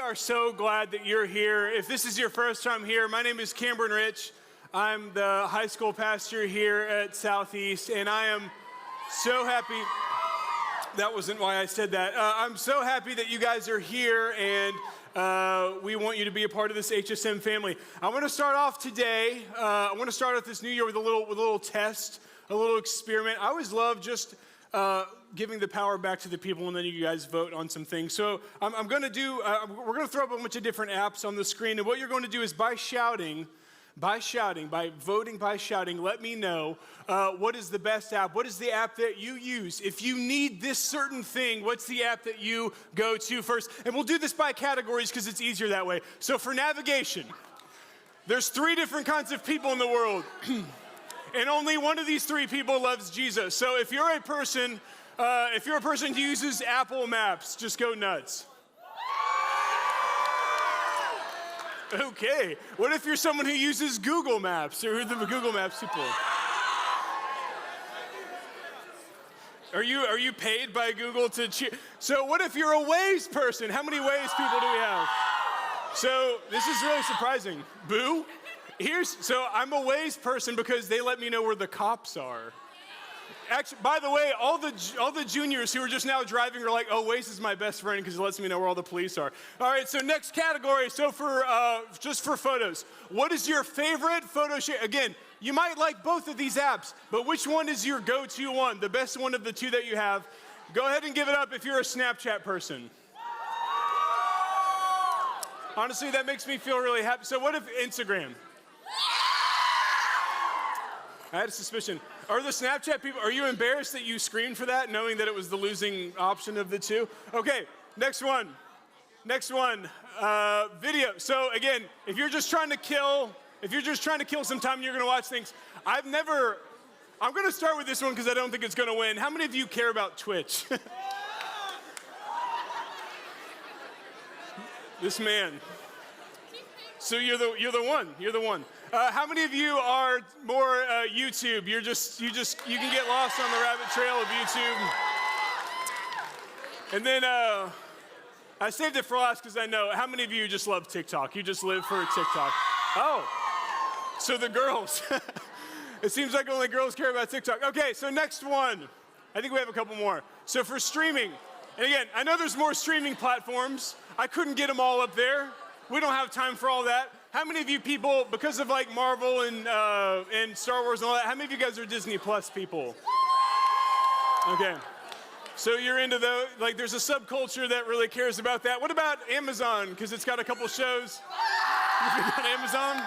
are so glad that you're here. If this is your first time here, my name is Cambron. I'm the high school pastor here at Southeast, and I am so happy. That wasn't why I said that. I'm so happy that you guys are here, and we want you to be a part of this HSM family. I want to start off today. I want to start off this new year with a little test, a little experiment. I always love just giving the power back to the people, and then you guys vote on some things. So we're going to throw up a bunch of different apps on the screen, and what you're going to do is by voting by shouting, let me know what is the best app, what is the app that you use. If you need this certain thing, what's the app that you go to first? And we'll do this by categories because it's easier that way. So for navigation, there's 3 different kinds of people in the world, and only one of these 3 people loves Jesus. So if you're a person who uses Apple Maps, just go nuts. Okay, what if you're someone who uses Google Maps, or the Google Maps people? Are you paid by Google to cheer? So what if you're a Waze person? How many Waze people do we have? So this is really surprising. Boo. So I'm a Waze person because they let me know where the cops are. Actually, by the way, all the juniors who are just now driving are like, oh, Waze is my best friend because it lets me know where all the police are. All right, so next category. So just for photos, what is your favorite photo share? Again, you might like both of these apps, but which one is your go-to one, the best one of the 2 that you have? Go ahead and give it up if you're a Snapchat person. Honestly, that makes me feel really happy. So what if Instagram? I had a suspicion. Are the Snapchat people, are you embarrassed that you screamed for that, knowing that it was the losing option of the 2? Okay, next one, video. So again, if you're just trying to kill some time, you're gonna watch things. I'm gonna start with this one because I don't think it's gonna win. How many of you care about Twitch? This man. So you're the one. How many of you are more YouTube? You can get lost on the rabbit trail of YouTube. And then I saved it for last because I know. How many of you just love TikTok? You just live for TikTok. Oh, so the girls. It seems like only girls care about TikTok. Okay, so next one. I think we have a couple more. So for streaming, and again, I know there's more streaming platforms. I couldn't get them all up there. We don't have time for all that. How many of you people, because of like Marvel and Star Wars and all that, how many of you guys are Disney Plus people? Okay. So you're into like there's a subculture that really cares about that. What about Amazon? Because it's got a couple shows. You got Amazon?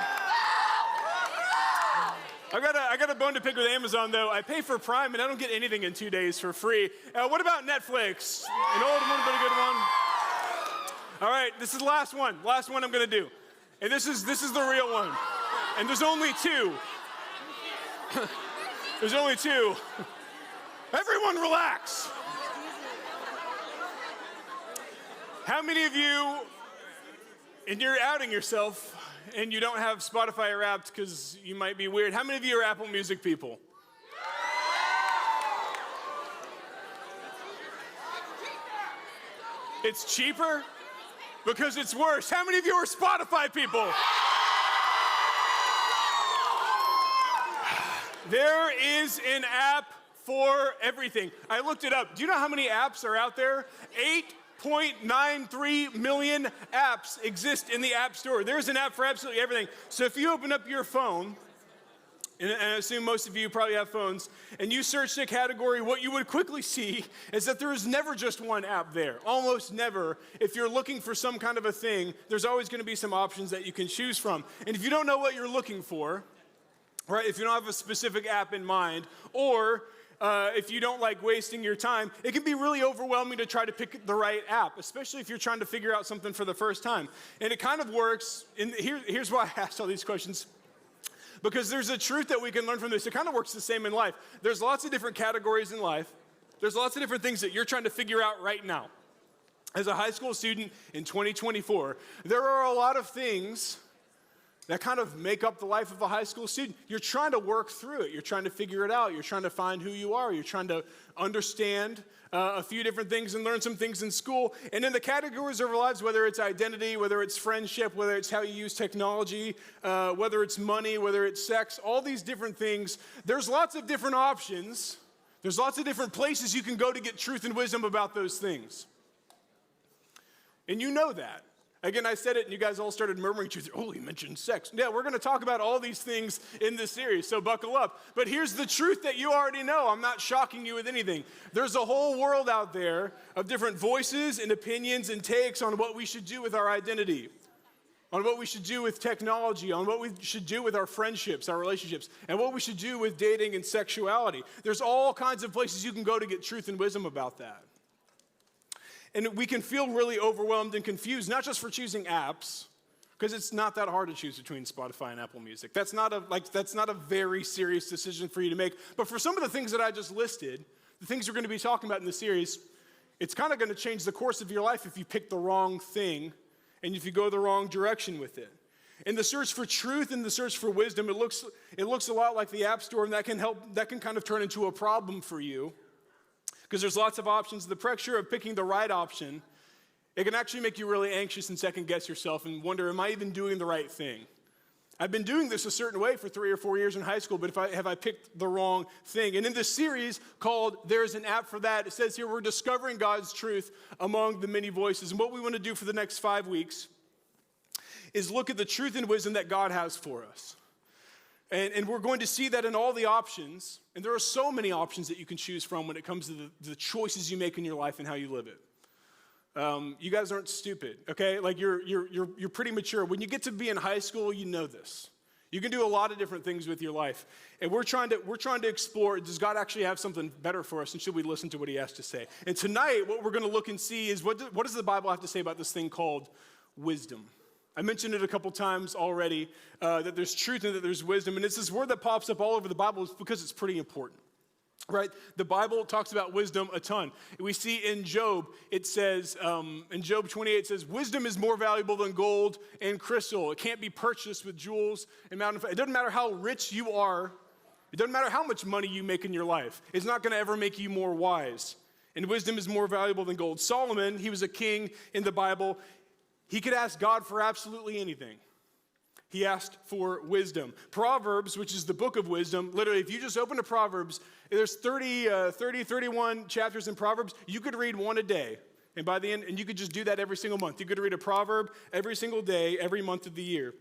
I got a bone to pick with Amazon though. I pay for Prime and I don't get anything in 2 days for free. What about Netflix? An old one, but a good one. All right, this is the last one. Last one I'm gonna do. And this is the real one. And there's only 2. There's only 2. Everyone relax. How many of you, and you're outing yourself, and you don't have Spotify or Wrapped because you might be weird. How many of you are Apple Music people? It's cheaper? Because it's worse. How many of you are Spotify people? There is an app for everything. I looked it up. Do you know how many apps are out there? 8.93 million apps exist in the App Store. There's an app for absolutely everything. So if you open up your phone, and I assume most of you probably have phones, and you search the category, what you would quickly see is that there is never just one app there. Almost never. If you're looking for some kind of a thing, there's always going to be some options that you can choose from. And if you don't know what you're looking for, right, if you don't have a specific app in mind, or if you don't like wasting your time, it can be really overwhelming to try to pick the right app, especially if you're trying to figure out something for the first time. And it kind of works, and here's why I asked all these questions. Because there's a truth that we can learn from this. It kind of works the same in life. There's lots of different categories in life. There's lots of different things that you're trying to figure out right now. As a high school student in 2024, there are a lot of things that kind of make up the life of a high school student. You're trying to work through it. You're trying to figure it out. You're trying to find who you are. You're trying to understand a few different things and learn some things in school. And in the categories of our lives, whether it's identity, whether it's friendship, whether it's how you use technology, whether it's money, whether it's sex, all these different things, there's lots of different options. There's lots of different places you can go to get truth and wisdom about those things. And you know that. Again, I said it and you guys all started murmuring to each other, oh, he mentioned sex. Yeah, we're going to talk about all these things in this series, so buckle up. But here's the truth that you already know. I'm not shocking you with anything. There's a whole world out there of different voices and opinions and takes on what we should do with our identity, on what we should do with technology, on what we should do with our friendships, our relationships, and what we should do with dating and sexuality. There's all kinds of places you can go to get truth and wisdom about that. And we can feel really overwhelmed and confused, not just for choosing apps, because it's not that hard to choose between Spotify and Apple Music. That's not a very serious decision for you to make. But for some of the things that I just listed, the things we're going to be talking about in the series, it's kind of going to change the course of your life if you pick the wrong thing and if you go the wrong direction with it. In the search for truth and the search for wisdom, it looks a lot like the App Store, and that can kind of turn into a problem for you. Because there's lots of options. The pressure of picking the right option, it can actually make you really anxious and second guess yourself and wonder, am I even doing the right thing? I've been doing this a certain way for 3 or 4 years in high school, but have I picked the wrong thing? And in this series called There's an App for That, it says here we're discovering God's truth among the many voices. And what we want to do for the next 5 weeks is look at the truth and wisdom that God has for us. And we're going to see that in all the options, and there are so many options that you can choose from when it comes to the choices you make in your life and how you live it. You guys aren't stupid, okay? Like you're pretty mature. When you get to be in high school, you know this. You can do a lot of different things with your life, and we're trying to explore. Does God actually have something better for us, and should we listen to what He has to say? And tonight, what we're going to look and see is what does the Bible have to say about this thing called wisdom? I mentioned it a couple times already, that there's truth and that there's wisdom. And it's this word that pops up all over the Bible because it's pretty important, right? The Bible talks about wisdom a ton. We see in Job, it says, in Job 28, it says, wisdom is more valuable than gold and crystal. It can't be purchased with jewels and mountain. It doesn't matter how rich you are. It doesn't matter how much money you make in your life. It's not going to ever make you more wise. And wisdom is more valuable than gold. Solomon, he was a king in the Bible. He could ask God for absolutely anything. He asked for wisdom. Proverbs, which is the book of wisdom, literally, if you just open to Proverbs, there's 31 chapters in Proverbs. You could read one a day. And by the end, and you could just do that every single month. You could read a proverb every single day, every month of the year.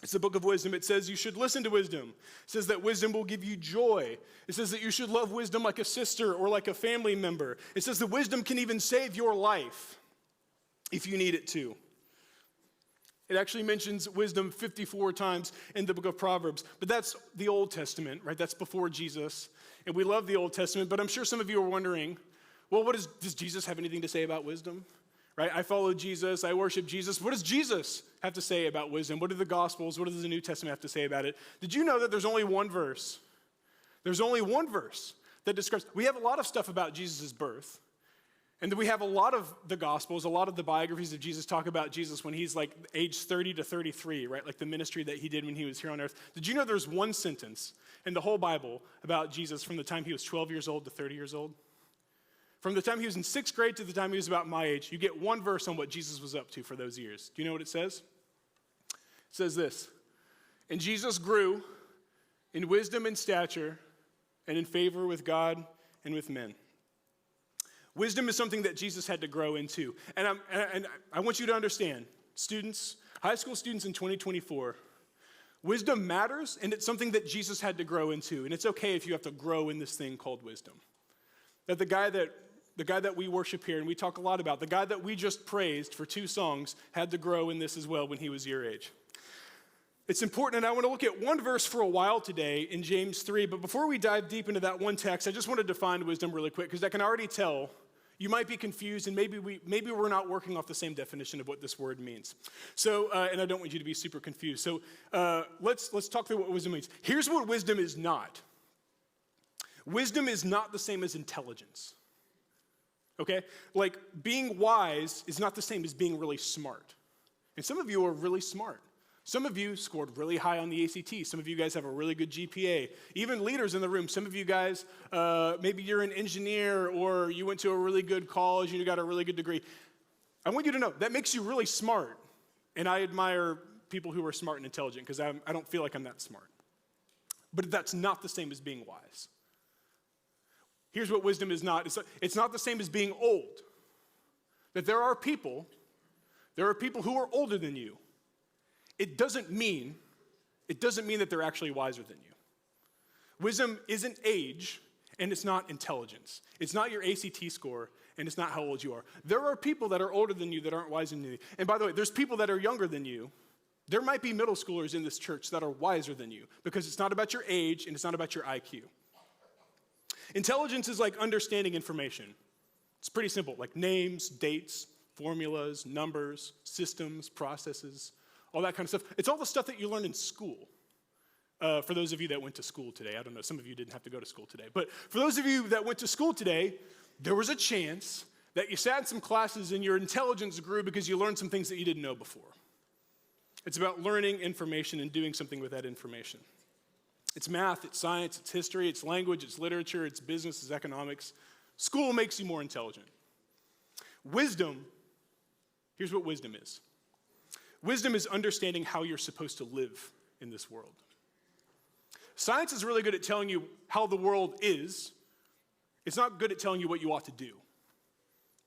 It's the book of wisdom. It says you should listen to wisdom. It says that wisdom will give you joy. It says that you should love wisdom like a sister or like a family member. It says that wisdom can even save your life if you need it to. It actually mentions wisdom 54 times in the book of Proverbs. But that's the Old Testament, right? That's before Jesus. And we love the Old Testament, but I'm sure some of you are wondering, well, does Jesus have anything to say about wisdom? Right? I follow Jesus. I worship Jesus. What does Jesus have to say about wisdom? What do the Gospels, what does the New Testament have to say about it? Did you know that there's only one verse? There's only one verse that describes, we have a lot of stuff about Jesus' birth. And then we have a lot of the Gospels, a lot of the biographies of Jesus talk about Jesus when he's like age 30 to 33, right? Like the ministry that he did when he was here on earth. Did you know there's one sentence in the whole Bible about Jesus from the time he was 12 years old to 30 years old? From the time he was in 6th grade to the time he was about my age, you get one verse on what Jesus was up to for those years. Do you know what it says? It says this, and Jesus grew in wisdom and stature and in favor with God and with men. Wisdom is something that Jesus had to grow into. And I want you to understand, students, high school students in 2024, wisdom matters, and it's something that Jesus had to grow into. And it's okay if you have to grow in this thing called wisdom. That the guy that we worship here and we talk a lot about, the guy that we just praised for 2 songs, had to grow in this as well when he was your age. It's important, and I want to look at one verse for a while today in James 3, but before we dive deep into that one text, I just want to define wisdom really quick, because I can already tell you might be confused, and maybe we're not working off the same definition of what this word means. So, and I don't want you to be super confused. So let's talk through what wisdom means. Here's what wisdom is not. Wisdom is not the same as intelligence. Okay? Like being wise is not the same as being really smart. And some of you are really smart. Some of you scored really high on the ACT. Some of you guys have a really good GPA. Even leaders in the room, some of you guys, maybe you're an engineer or you went to a really good college and you got a really good degree. I want you to know that makes you really smart. And I admire people who are smart and intelligent because I don't feel like I'm that smart. But that's not the same as being wise. Here's what wisdom is not. It's not the same as being old. That there are people who are older than you. It doesn't mean that they're actually wiser than you. Wisdom isn't age, and it's not intelligence. It's not your ACT score, and it's not how old you are. There are people that are older than you that aren't wiser than you. And by the way, there's people that are younger than you. There might be middle schoolers in this church that are wiser than you because it's not about your age and it's not about your IQ. Intelligence is like understanding information. It's pretty simple, like names, dates, formulas, numbers, systems, processes, all that kind of stuff. It's all the stuff that you learn in school. For those of you that went to school today, I don't know, some of you didn't have to go to school today, but for those of you that went to school today, there was a chance that you sat in some classes and your intelligence grew because you learned some things that you didn't know before. It's about learning information and doing something with that information. It's math, it's science, it's history, it's language, it's literature, it's business, it's economics. School makes you more intelligent. Wisdom, here's what wisdom is. Wisdom is understanding how you're supposed to live in this world. Science is really good at telling you how the world is. It's not good at telling you what you ought to do.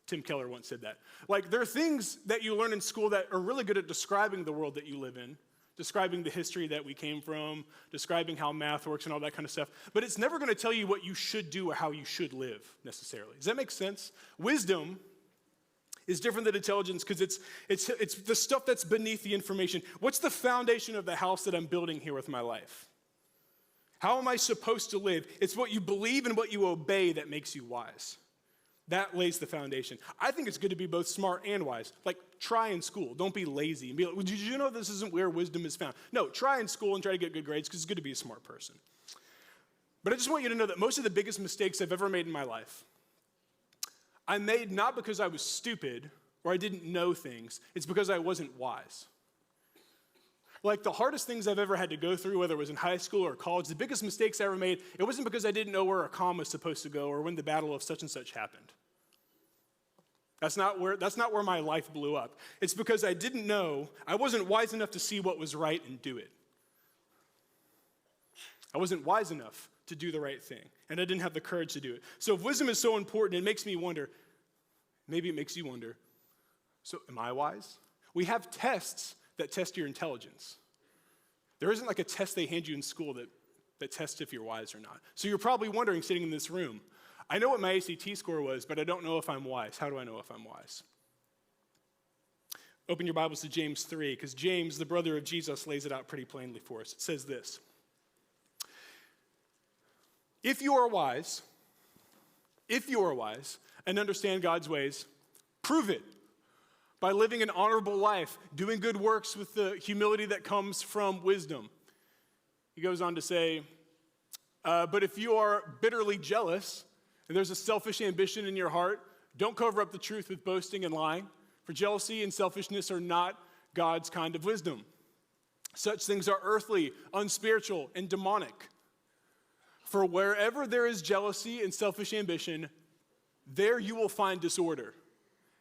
Tim Keller once said that. Like, there are things that you learn in school that are really good at describing the world that you live in, describing the history that we came from, describing how math works and all that kind of stuff. But it's never going to tell you what you should do or how you should live, necessarily. Does that make sense? Wisdom is different than intelligence because it's the stuff that's beneath the information. What's the foundation of the house that I'm building here with my life? How am I supposed to live? It's what you believe and what you obey that makes you wise. That lays the foundation. I think it's good to be both smart and wise. Like, try in school. Don't be lazy and be like, well, did you know this isn't where wisdom is found? No, try in school and try to get good grades because it's good to be a smart person. But I just want you to know that most of the biggest mistakes I've ever made in my life, I made not because I was stupid or I didn't know things. It's because I wasn't wise. Like, the hardest things I've ever had to go through, whether it was in high school or college, the biggest mistakes I ever made, it wasn't because I didn't know where a comma was supposed to go or when the battle of such and such happened. That's not where my life blew up. It's because I didn't know, I wasn't wise enough to see what was right and do it. I wasn't wise enough to do the right thing, and I didn't have the courage to do it. So if wisdom is so important, it makes me wonder, maybe it makes you wonder, so am I wise? We have tests that test your intelligence. There isn't like a test they hand you in school that tests if you're wise or not. So you're probably wondering, sitting in this room, I know what my ACT score was, but I don't know if I'm wise. How do I know if I'm wise? Open your Bibles to James 3, because James, the brother of Jesus, lays it out pretty plainly for us. It says this: If you are wise and understand God's ways, prove it by living an honorable life, doing good works with the humility that comes from wisdom. He goes on to say, but if you are bitterly jealous and there's a selfish ambition in your heart, don't cover up the truth with boasting and lying, for jealousy and selfishness are not God's kind of wisdom. Such things are earthly, unspiritual, and demonic. For wherever there is jealousy and selfish ambition, there you will find disorder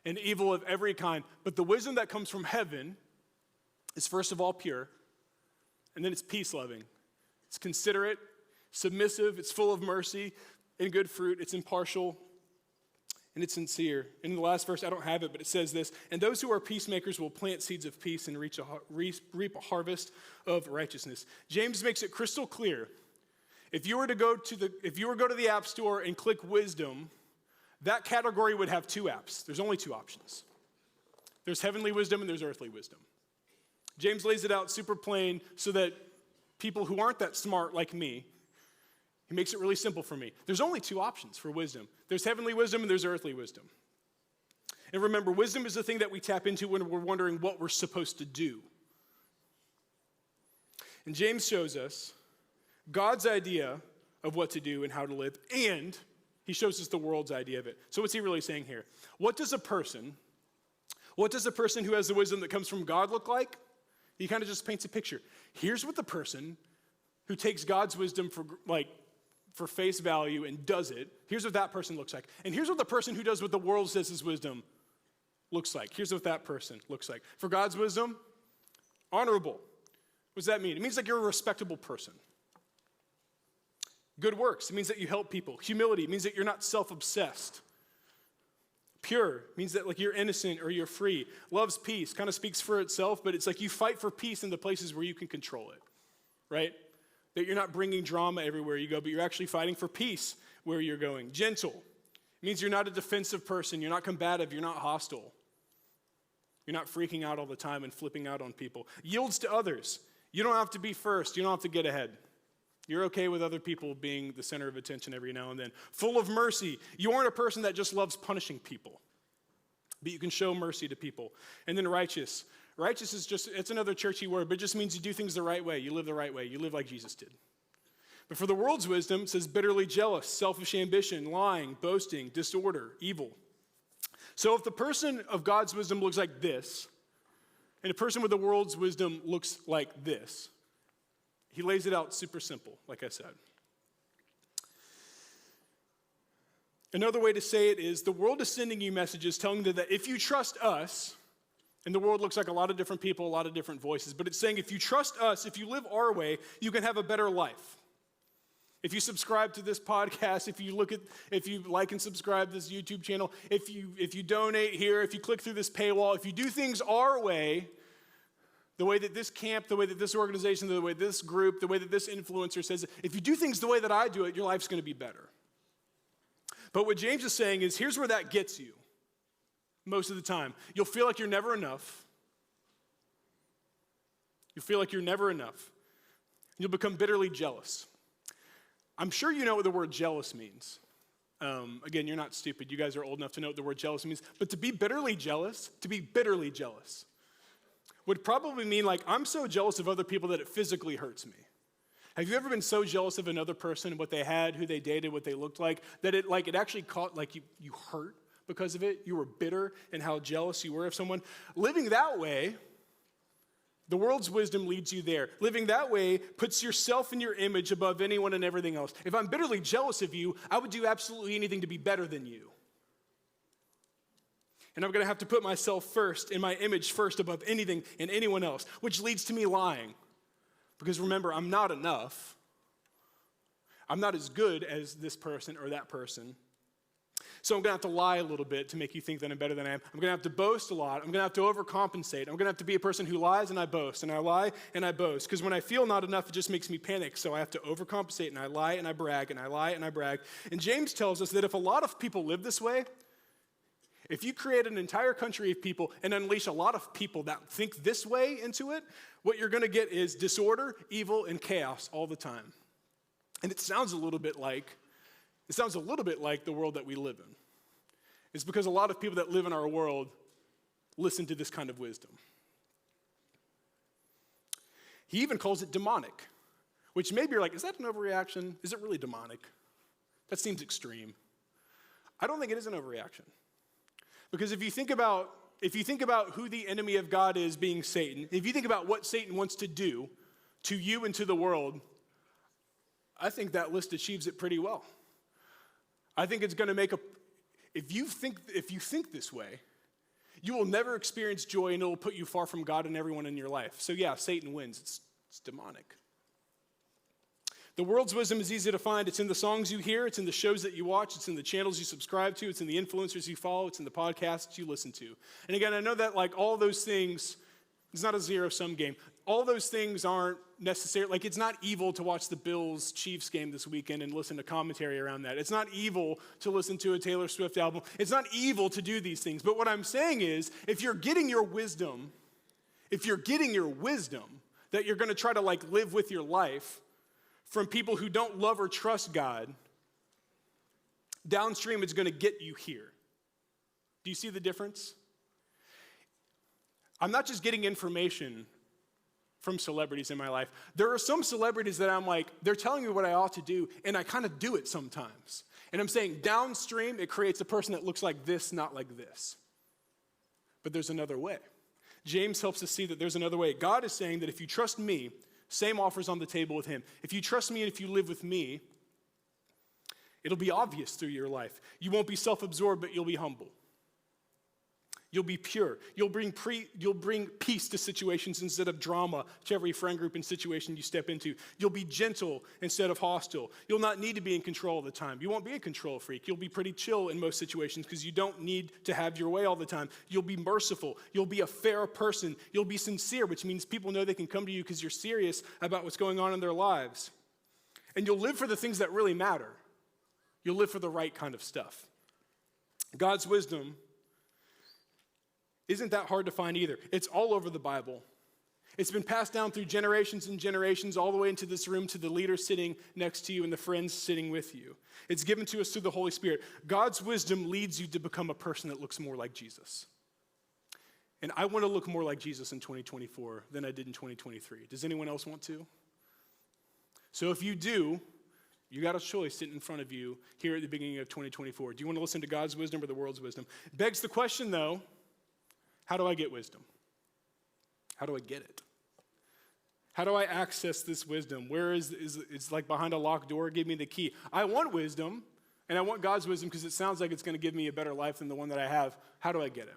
and evil of every kind. But the wisdom that comes from heaven is first of all pure, and then it's peace-loving. It's considerate, submissive, it's full of mercy and good fruit, it's impartial, and it's sincere. And in the last verse, I don't have it, but it says this: and those who are peacemakers will plant seeds of peace and reap a harvest of righteousness. James makes it crystal clear. If you were to go to the App Store and click wisdom, that category would have two apps. There's only two options. There's heavenly wisdom and there's earthly wisdom. James lays it out super plain so that people who aren't that smart like me, he makes it really simple for me. There's only two options for wisdom. There's heavenly wisdom and there's earthly wisdom. And remember, wisdom is the thing that we tap into when we're wondering what we're supposed to do. And James shows us God's idea of what to do and how to live, and he shows us the world's idea of it. So what's he really saying here? What does a person who has the wisdom that comes from God look like? He kind of just paints a picture. Here's what the person who takes God's wisdom for face value and does it, here's what that person looks like. And here's what the person who does what the world says is wisdom looks like. Here's what that person looks like. For God's wisdom, honorable. What does that mean? It means like you're a respectable person. Good works, it means that you help people. Humility, it means that you're not self-obsessed. Pure means that like you're innocent or you're free. Loves peace, kind of speaks for itself, but it's like you fight for peace in the places where you can control it, right? That you're not bringing drama everywhere you go, but you're actually fighting for peace where you're going. Gentle means you're not a defensive person. You're not combative. You're not hostile. You're not freaking out all the time and flipping out on people. Yields to others. You don't have to be first. You don't have to get ahead. You're okay with other people being the center of attention every now and then. Full of mercy. You aren't a person that just loves punishing people, but you can show mercy to people. And then righteous. Righteous is just, it's another churchy word, but it just means you do things the right way. You live the right way. You live like Jesus did. But for the world's wisdom, it says bitterly jealous, selfish ambition, lying, boasting, disorder, evil. So if the person of God's wisdom looks like this, and a person with the world's wisdom looks like this, he lays it out super simple, like I said. Another way to say it is the world is sending you messages telling you that if you trust us, and the world looks like a lot of different people, a lot of different voices, but it's saying if you trust us, if you live our way, you can have a better life. If you subscribe to this podcast, if you like and subscribe to this YouTube channel, if you donate here, if you click through this paywall, if you do things our way, the way that this camp, the way that this organization, the way this group, the way that this influencer says it, if you do things the way that I do it, your life's going to be better. But what James is saying is, here's where that gets you most of the time. You'll feel like you're never enough. You'll feel like you're never enough. You'll become bitterly jealous. I'm sure you know what the word jealous means. Again, you're not stupid. You guys are old enough to know what the word jealous means. But to be bitterly jealous, would probably mean like, I'm so jealous of other people that it physically hurts me. Have you ever been so jealous of another person, what they had, who they dated, what they looked like, that it actually caught, like you hurt because of it? You were bitter in how jealous you were of someone. Living that way, the world's wisdom leads you there. Living that way puts yourself and your image above anyone and everything else. If I'm bitterly jealous of you, I would do absolutely anything to be better than you. And I'm going to have to put myself first and my image first above anything and anyone else, which leads to me lying. Because remember, I'm not enough. I'm not as good as this person or that person. So I'm going to have to lie a little bit to make you think that I'm better than I am. I'm going to have to boast a lot. I'm going to have to overcompensate. I'm going to have to be a person who lies and I boast, and I lie and I boast. Because when I feel not enough, it just makes me panic. So I have to overcompensate, and I lie and I brag, and I lie and I brag. And James tells us that if a lot of people live this way, if you create an entire country of people and unleash a lot of people that think this way into it, what you're going to get is disorder, evil, and chaos all the time. And it sounds a little bit like the world that we live in. It's because a lot of people that live in our world listen to this kind of wisdom. He even calls it demonic, which maybe you're like, is that an overreaction? Is it really demonic? That seems extreme. I don't think it is an overreaction. Because if you think about who the enemy of God is, being Satan, if you think about what Satan wants to do to you and to the world, I think that list achieves it pretty well. I think it's going to make if you think this way, you will never experience joy, and it will put you far from God and everyone in your life. So yeah, Satan wins. It's demonic. The world's wisdom is easy to find. It's in the songs you hear. It's in the shows that you watch. It's in the channels you subscribe to. It's in the influencers you follow. It's in the podcasts you listen to. And again, I know that like all those things, it's not a zero-sum game. All those things aren't necessary. Like it's not evil to watch the Bills-Chiefs game this weekend and listen to commentary around that. It's not evil to listen to a Taylor Swift album. It's not evil to do these things. But what I'm saying is, if you're getting your wisdom that you're going to try to like live with your life from people who don't love or trust God, downstream it's going to get you here. Do you see the difference? I'm not just getting information from celebrities in my life. There are some celebrities that I'm like, they're telling me what I ought to do, and I kind of do it sometimes. And I'm saying downstream, it creates a person that looks like this, not like this. But there's another way. James helps us see that there's another way. God is saying that if you trust me, same offers on the table with him. If you trust me and if you live with me, it'll be obvious through your life. You won't be self-absorbed, but you'll be humble. You'll be pure. You'll bring peace to situations instead of drama to every friend group and situation you step into. You'll be gentle instead of hostile. You'll not need to be in control all the time. You won't be a control freak. You'll be pretty chill in most situations because you don't need to have your way all the time. You'll be merciful. You'll be a fair person. You'll be sincere, which means people know they can come to you because you're serious about what's going on in their lives. And you'll live for the things that really matter. You'll live for the right kind of stuff. God's wisdom isn't that hard to find either. It's all over the Bible. It's been passed down through generations and generations all the way into this room to the leader sitting next to you and the friends sitting with you. It's given to us through the Holy Spirit. God's wisdom leads you to become a person that looks more like Jesus. And I want to look more like Jesus in 2024 than I did in 2023. Does anyone else want to? So if you do, you got a choice sitting in front of you here at the beginning of 2024. Do you want to listen to God's wisdom or the world's wisdom? Begs the question, though, how do I get wisdom? How do I get it? How do I access this wisdom? Where is it's like behind a locked door, give me the key. I want wisdom, and I want God's wisdom because it sounds like it's going to give me a better life than the one that I have. How do I get it?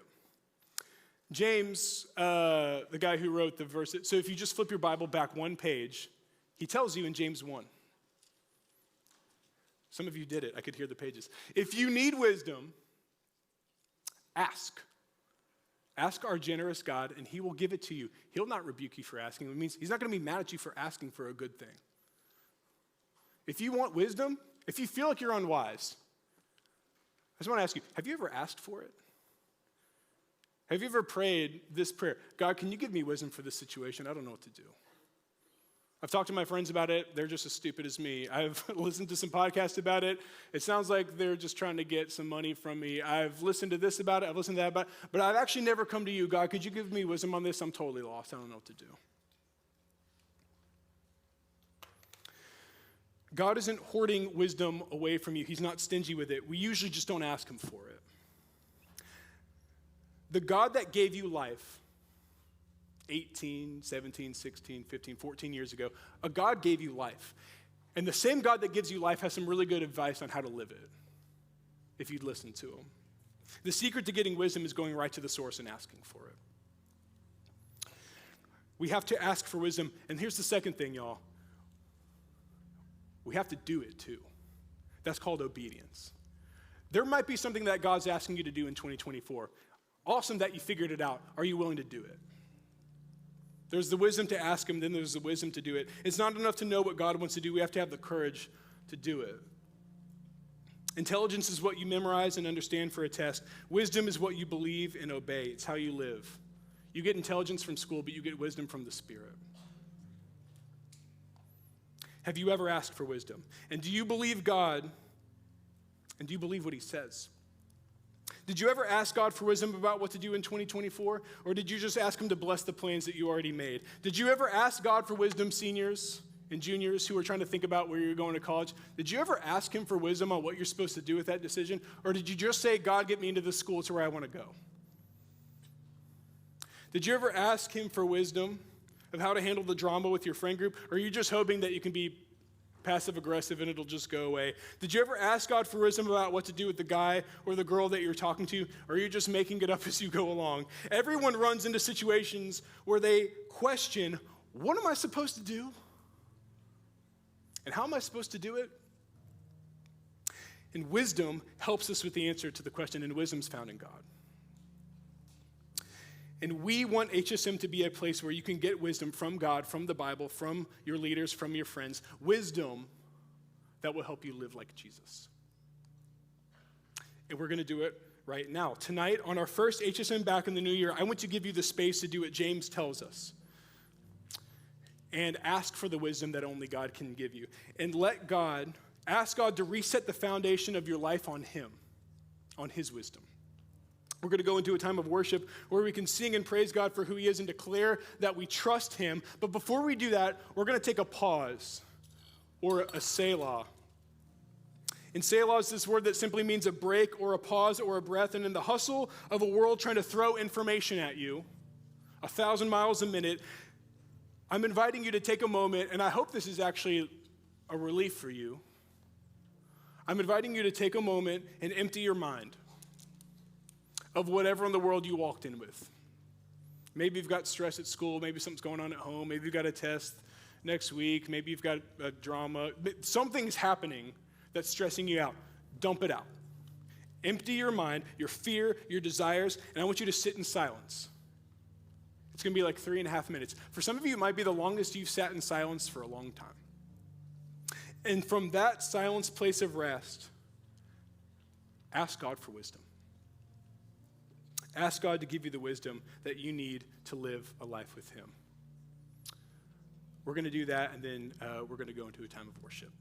James, the guy who wrote the verse, so if you just flip your Bible back one page, he tells you in James 1. Some of you did it. I could hear the pages. If you need wisdom, ask. Ask our generous God, and he will give it to you. He'll not rebuke you for asking. It means he's not going to be mad at you for asking for a good thing. If you want wisdom, if you feel like you're unwise, I just want to ask you, have you ever asked for it? Have you ever prayed this prayer? God, can you give me wisdom for this situation? I don't know what to do. I've talked to my friends about it. They're just as stupid as me. I've listened to some podcasts about it. It sounds like they're just trying to get some money from me. I've listened to this about it. I've listened to that about it. But I've actually never come to you, God, could you give me wisdom on this? I'm totally lost. I don't know what to do. God isn't hoarding wisdom away from you. He's not stingy with it. We usually just don't ask him for it. The God that gave you life 18, 17, 16, 15, 14 years ago, a God gave you life. And the same God that gives you life has some really good advice on how to live it, if you'd listen to him. The secret to getting wisdom is going right to the source and asking for it. We have to ask for wisdom. And here's the second thing, y'all. We have to do it too. That's called obedience. There might be something that God's asking you to do in 2024. Awesome that you figured it out. Are you willing to do it? There's the wisdom to ask him, then there's the wisdom to do it. It's not enough to know what God wants to do. We have to have the courage to do it. Intelligence is what you memorize and understand for a test. Wisdom is what you believe and obey. It's how you live. You get intelligence from school, but you get wisdom from the Spirit. Have you ever asked for wisdom? And do you believe God? And do you believe what he says? Did you ever ask God for wisdom about what to do in 2024? Or did you just ask him to bless the plans that you already made? Did you ever ask God for wisdom, seniors and juniors who are trying to think about where you're going to college? Did you ever ask him for wisdom on what you're supposed to do with that decision? Or did you just say, God, get me into this school to where I want to go? Did you ever ask him for wisdom of how to handle the drama with your friend group? Or are you just hoping that you can be passive-aggressive and it'll just go away? Did you ever ask God for wisdom about what to do with the guy or the girl that you're talking to? Or are you just making it up as you go along? Everyone runs into situations where they question, what am I supposed to do? And how am I supposed to do it? And wisdom helps us with the answer to the question, and wisdom's found in God. And we want HSM to be a place where you can get wisdom from God, from the Bible, from your leaders, from your friends. Wisdom that will help you live like Jesus. And we're going to do it right now. Tonight, on our first HSM back in the new year, I want to give you the space to do what James tells us. And ask for the wisdom that only God can give you. And ask God to reset the foundation of your life on him, on his wisdom. We're going to go into a time of worship where we can sing and praise God for who he is and declare that we trust him. But before we do that, we're going to take a pause or a Selah. And Selah is this word that simply means a break or a pause or a breath. And in the hustle of a world trying to throw information at you, 1,000 miles a minute. I'm inviting you to take a moment, and I hope this is actually a relief for you. I'm inviting you to take a moment and empty your mind of whatever in the world you walked in with. Maybe you've got stress at school, maybe something's going on at home, maybe you've got a test next week, maybe you've got a drama. Something's happening that's stressing you out. Dump it out. Empty your mind, your fear, your desires, and I want you to sit in silence. It's going to be like 3.5 minutes. For some of you, it might be the longest you've sat in silence for a long time. And from that silence place of rest, ask God for wisdom. Ask God to give you the wisdom that you need to live a life with him. We're going to do that, and then we're going to go into a time of worship.